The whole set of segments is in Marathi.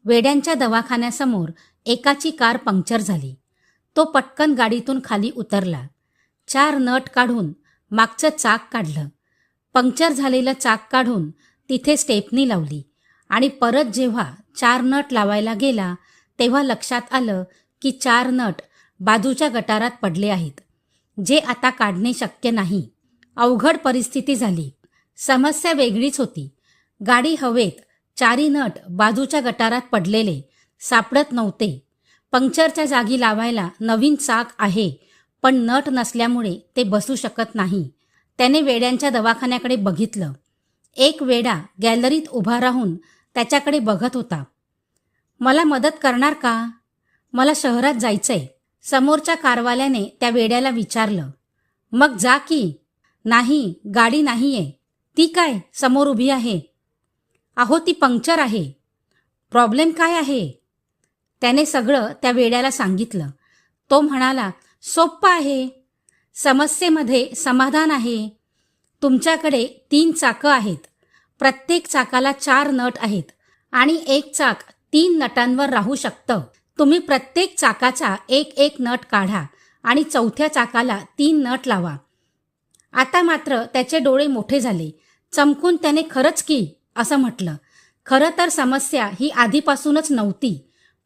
वेड्यांच्या दवाखान्यासमोर एकाची कार पंक्चर झाली. तो पटकन गाडीतून खाली उतरला. 4 नट काढून मागचं चाक काढलं. पंक्चर झालेलं चाक काढून तिथे स्टेपनी लावली आणि परत जेव्हा 4 नट लावायला गेला तेव्हा लक्षात आलं की 4 नट बाजूच्या गटारात पडले आहेत, जे आता काढणे शक्य नाही. अवघड परिस्थिती झाली. समस्या वेगळीच होती. गाडी हवेत, 4 नट बाजूच्या गटारात पडलेले सापडत नव्हते. पंक्चरच्या जागी लावायला नवीन चाक आहे, पण नट नसल्यामुळे ते बसू शकत नाही. त्याने वेड्यांच्या दवाखान्याकडे बघितलं. एक वेडा गॅलरीत उभा राहून त्याच्याकडे बघत होता. मला मदत करणार का? मला शहरात जायचंय. समोरच्या कारवाल्याने त्या वेड्याला विचारलं. मग जा की. नाही, गाडी नाहीये. ती काय समोर उभी आहे? अहो, ती पंक्चर आहे. प्रॉब्लेम काय आहे? त्याने सगळं त्या वेड्याला सांगितलं. तो म्हणाला, सोप्पं आहे. समस्येमध्ये समाधान आहे. तुमच्याकडे 3 चाकं आहेत. प्रत्येक चाकाला 4 नट आहेत आणि एक चाक 3 नटांवर राहू शकतं. तुम्ही प्रत्येक चाकाचा एक नट काढा आणि चौथ्या चाकाला 3 नट लावा. आता मात्र त्याचे डोळे मोठे झाले. चमकून त्याने खरंच की असं म्हटलं. खरं तर समस्या ही आधीपासूनच नव्हती.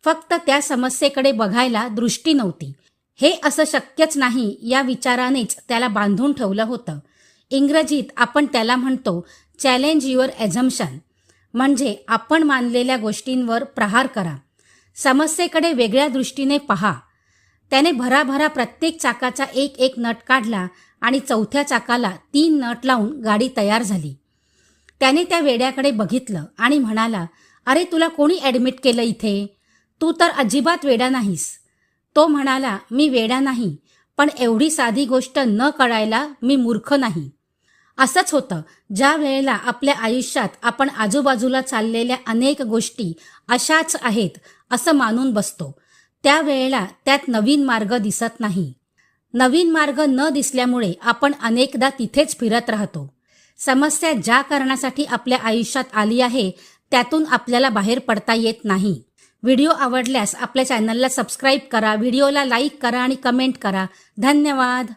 फक्त त्या समस्येकडे बघायला दृष्टी नव्हती. हे असं शक्यच नाही या विचारानेच त्याला बांधून ठेवलं होतं. इंग्रजीत आपण त्याला म्हणतो चॅलेंज युअर ॲझम्पशन, म्हणजे आपण मानलेल्या गोष्टींवर प्रहार करा. समस्येकडे वेगळ्या दृष्टीने पहा. त्याने भराभरा प्रत्येक चाकाचा एक नट काढला आणि चौथ्या चाकाला 3 नट लावून गाडी तयार झाली. त्याने त्या वेड्याकडे बघितलं आणि म्हणाला, अरे तुला कोणी ॲडमिट केलं इथे? तू तर अजिबात वेडा नाहीस. तो म्हणाला, मी वेडा नाही, पण एवढी साधी गोष्ट न कळायला मी मूर्ख नाही. असंच होतं. ज्या वेळेला आपल्या आयुष्यात आपण आजूबाजूला चाललेल्या अनेक गोष्टी अशाच आहेत असं मानून बसतो, त्यावेळेला त्यात नवीन मार्ग दिसत नाही. नवीन मार्ग न दिसल्यामुळे आपण अनेकदा तिथेच फिरत राहतो. समस्या ज्या कारणासाठी आपल्या आयुष्यात आली आहे त्यातून आपल्याला बाहेर पडता येत नाही. व्हिडिओ आवडल्यास आपल्या चॅनलला सबस्क्राईब करा, व्हिडिओला लाईक करा आणि कमेंट करा. धन्यवाद.